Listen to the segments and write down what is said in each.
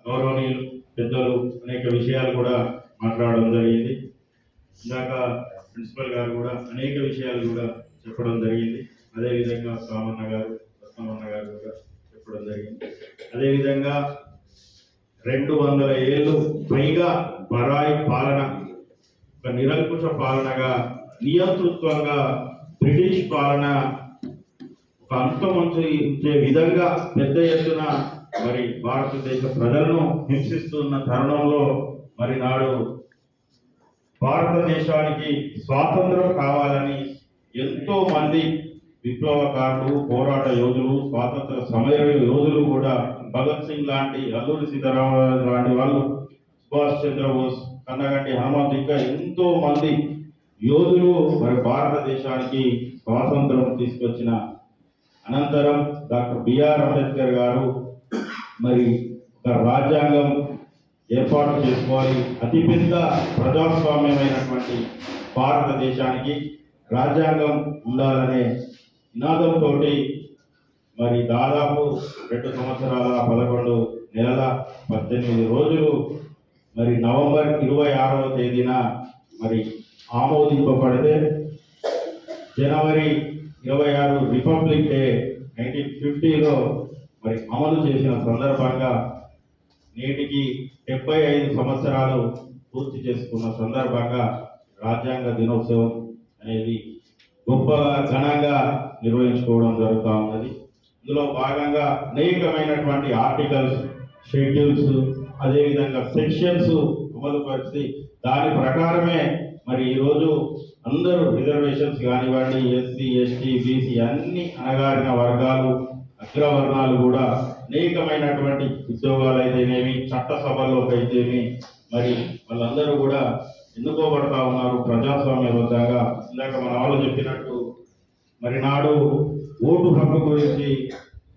గౌరవనీయులు పెద్దలు అనేక విషయాలు కూడా మాట్లాడడం జరిగింది. ఇందాక ప్రిన్సిపల్ గారు కూడా అనేక విషయాలు కూడా చెప్పడం జరిగింది. అదేవిధంగా సామన్న గారు రత్నమన్న గారు కూడా చెప్పడం జరిగింది. అదేవిధంగా 200 ఏళ్ళు పైగా బరాయి పాలన, ఒక నిరంకుశ పాలనగా, నియంతృత్వంగా బ్రిటిష్ పాలన ఒక అంతమొంచే విధంగా పెద్ద ఎత్తున మరి భారతదేశ ప్రజలను హింసిస్తున్న తరుణంలో మరి నాడు భారతదేశానికి స్వాతంత్రం కావాలని ఎంతో మంది విప్లవకారులు, పోరాట యోధులు, స్వాతంత్ర సమర యోధులు కూడా భగత్ సింగ్ లాంటి, అల్లూరి సీతారామరాజు లాంటి వాళ్ళు, సుభాష్ చంద్రబోస్, కన్నగంటి హనుమంత్, ఇంకా ఎంతో మంది యోధులు మరి భారతదేశానికి స్వాతంత్రం తీసుకొచ్చిన అనంతరం డాక్టర్ బిఆర్ అంబేద్కర్ గారు మరి ఒక రాజ్యాంగం ఏర్పాటు చేసుకోవాలి, అతిపెద్ద ప్రజాస్వామ్యమైనటువంటి భారతదేశానికి రాజ్యాంగం ఉండాలనే నినాదంతో మరి దాదాపు 2 సంవత్సరాల 11 నెలల 18 రోజులు మరి నవంబర్ 26వ తేదీన మరి ఆమోదింపబడితే జనవరి 26 రిపబ్లిక్ డే 1950లో మరి అమలు చేసిన సందర్భంగా నేటికి 75 సంవత్సరాలు పూర్తి చేసుకున్న సందర్భంగా రాజ్యాంగ దినోత్సవం అనేది గొప్పగా ఘనంగా నిర్వహించుకోవడం జరుగుతూ ఉన్నది. ఇందులో భాగంగా అనేకమైనటువంటి ఆర్టికల్స్, షెడ్యూల్స్, అదేవిధంగా సెక్షన్స్ అమలుపరిచి దాని ప్రకారమే మరి ఈరోజు అందరూ రిజర్వేషన్స్ కానివ్వండి, ఎస్సీ, ఎస్టీ, బీసీ అన్ని అణగారిన వర్గాలు, అగ్రవర్ణాలు కూడా అనేకమైనటువంటి ఉద్యోగాలు అయితేనేమి, చట్టసభల్లోకి అయితేమి మరి వాళ్ళందరూ కూడా ఎన్నుకోబడతా ఉన్నారు ప్రజాస్వామ్యబద్ధంగా. ఇందాక మన వాళ్ళు చెప్పినట్టు మరి నాడు ఓటు హక్కు గురించి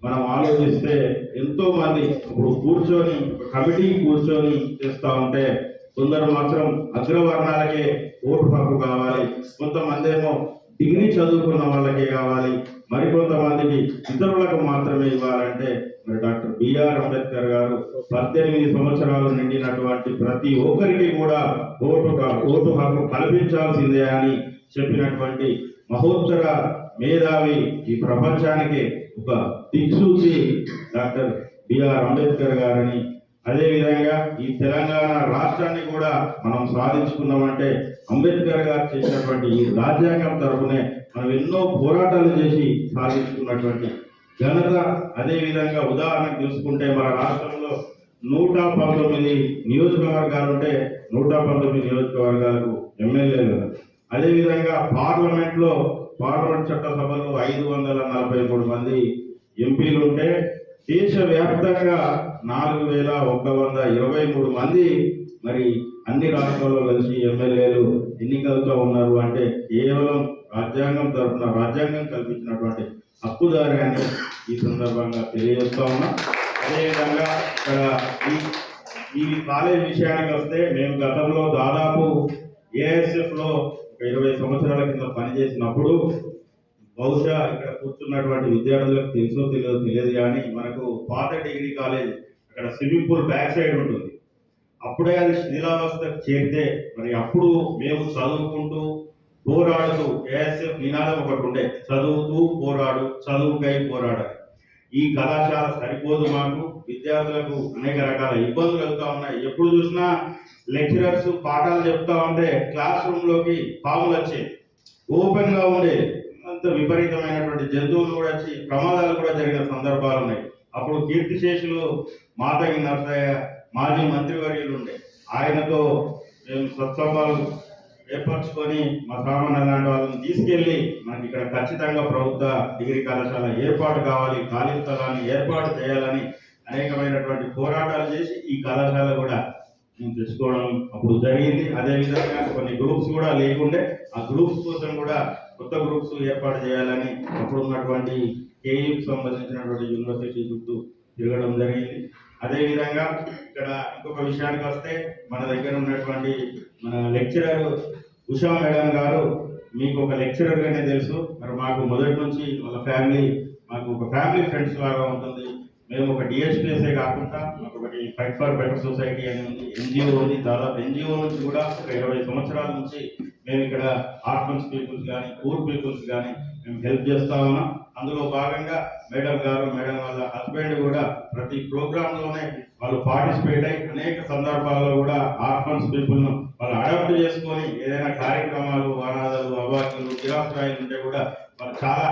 మనం ఆలోచిస్తే ఎంతో మంది ఇప్పుడు కూర్చొని కమిటీ కూర్చొని చేస్తూ ఉంటే కొందరు మాత్రం అగ్రవర్ణాలకే ఓటు హక్కు కావాలి, కొంతమంది ఏమో డిగ్రీ చదువుకున్న వాళ్ళకే కావాలి, మరికొంతమందికి ఇతరులకు మాత్రమే ఇవ్వాలంటే మరి డాక్టర్ బిఆర్ అంబేద్కర్ గారు 18 సంవత్సరాలు నిండినటువంటి ప్రతి ఒక్కరికి కూడా ఓటు హక్కు కల్పించాల్సిందే అని చెప్పినటువంటి మహోత్తర మేధావి, ఈ ప్రపంచానికి ఒక దిక్సూచి డాక్టర్ బిఆర్ అంబేద్కర్ గారని. అదేవిధంగా ఈ తెలంగాణ రాష్ట్రాన్ని కూడా మనం సాధించుకున్నామంటే అంబేద్కర్ గారు చేసినటువంటి ఈ రాజ్యాంగం తరఫునే మనం ఎన్నో పోరాటాలు చేసి సాధించుకున్నటువంటి ఘనత. అదేవిధంగా ఉదాహరణకు చూసుకుంటే మన రాష్ట్రంలో 119 నియోజకవర్గాలు ఉంటే 119 నియోజకవర్గాలకు ఎమ్మెల్యేలు. అదేవిధంగా పార్లమెంట్ చట్టసభలో 543 మంది ఎంపీలు ఉంటే దేశవ్యాప్తంగా 4123 మంది మరి అన్ని రాష్ట్రాల్లో కలిసి ఎమ్మెల్యేలు ఎన్నికలతో ఉన్నారు. అంటే కేవలం రాజ్యాంగం తరఫున రాజ్యాంగం కల్పించినటువంటి హక్కుదారి అని ఈ సందర్భంగా తెలియజేస్తా ఉన్నా. అదేవిధంగా ఇక్కడ ఈ కాలేజ్ విషయానికి వస్తే మేము గతంలో దాదాపు ఏఎస్ఎఫ్లో ఒక 20 సంవత్సరాల కింద పనిచేసినప్పుడు బహుశా ఇక్కడ కూర్చున్నటువంటి విద్యార్థులకు తెలుసో తెలియదు కానీ మనకు పాత డిగ్రీ కాలేజ్ అక్కడ స్విమ్మింగ్ పూల్ బ్యాక్ సైడ్ ఉంటుంది. అప్పుడే అది శిథిలావస్థకు చేరితే మరి అప్పుడు మేము చదువుకుంటూ పోరాడుతూ ఏఎస్ఎఫ్ నినాదం ఒకటి ఉండే, చదువుతూ పోరాడు, చదువుకై పోరాడాలి. ఈ కళాశాల సరిపోదు, మాకు విద్యార్థులకు అనేక రకాల ఇబ్బందులు అవుతా ఉన్నాయి. ఎప్పుడు చూసినా లెక్చరర్స్ పాఠాలు చెప్తా ఉంటే క్లాస్ రూమ్ లోకి పాములు వచ్చేది, ఓపెన్ గా ఉండేది, అంత విపరీతమైనటువంటి జంతువులు కూడా వచ్చి ప్రమాదాలు కూడా జరిగిన సందర్భాలు ఉన్నాయి. అప్పుడు కీర్తిశేషులు మాతగి నరసయ్య మాజీ మంత్రివర్యులు ఉండే, ఆయనతో మేము సత్సంబాలు ఏర్పరచుకొని మా సామాన్య లాంటి వాళ్ళని తీసుకెళ్లి మనకి ఇక్కడ ఖచ్చితంగా ప్రభుత్వ డిగ్రీ కళాశాల ఏర్పాటు కావాలి, ఖాళీ స్థలాన్ని ఏర్పాటు చేయాలని అనేకమైనటువంటి పోరాటాలు చేసి ఈ కళాశాల కూడా మేము తెచ్చుకోవడం అప్పుడు జరిగింది. అదేవిధంగా కొన్ని గ్రూప్స్ కూడా లేకుండే, ఆ గ్రూప్స్ కోసం కూడా కొత్త గ్రూప్స్ ఏర్పాటు చేయాలని అప్పుడు ఉన్నటువంటి కేయూకి సంబంధించినటువంటి యూనివర్సిటీ చుట్టూ తిరగడం జరిగింది. అదేవిధంగా ఇక్కడ ఇంకొక విషయానికి వస్తే మన దగ్గర ఉన్నటువంటి మన లెక్చరర్ ఉషా మేడం గారు, మీకు ఒక లెక్చరర్ గానే తెలుసు, మరి మాకు మొదటి నుంచి వాళ్ళ ఫ్యామిలీ మాకు ఒక ఫ్యామిలీ ఫ్రెండ్స్ లాగా ఉంటుంది. మేము ఒక డిఎస్పీఎస్ఏ కాకుండా మాకు ఒక ఒకటి ఫైట్ ఫర్ బెటర్ సొసైటీ అని ఉంది, ఎన్జిఓ ఉంది. దాదాపు ఎన్జిఓ నుంచి కూడా ఒక 20 సంవత్సరాల నుంచి మేము ఇక్కడ ఆర్ఫన్స్ పీపుల్స్ కానీ పూర్ పీపుల్స్ కానీ మేము హెల్ప్ చేస్తా ఉన్నాం. అందులో భాగంగా మేడం గారు, మేడం వాళ్ళ హస్బెండ్ కూడా ప్రతి ప్రోగ్రామ్ లోనే వాళ్ళు పార్టిసిపేట్ అయ్యి అనేక సందర్భాల్లో కూడా ఆర్ఫన్స్ పీపుల్ ను వాళ్ళు అడాప్ట్ చేసుకొని ఏదైనా కార్యక్రమాలు, అనాథలు, అవాక్యులు, నిరాశ్రాయులు ఉంటే కూడా వాళ్ళు చాలా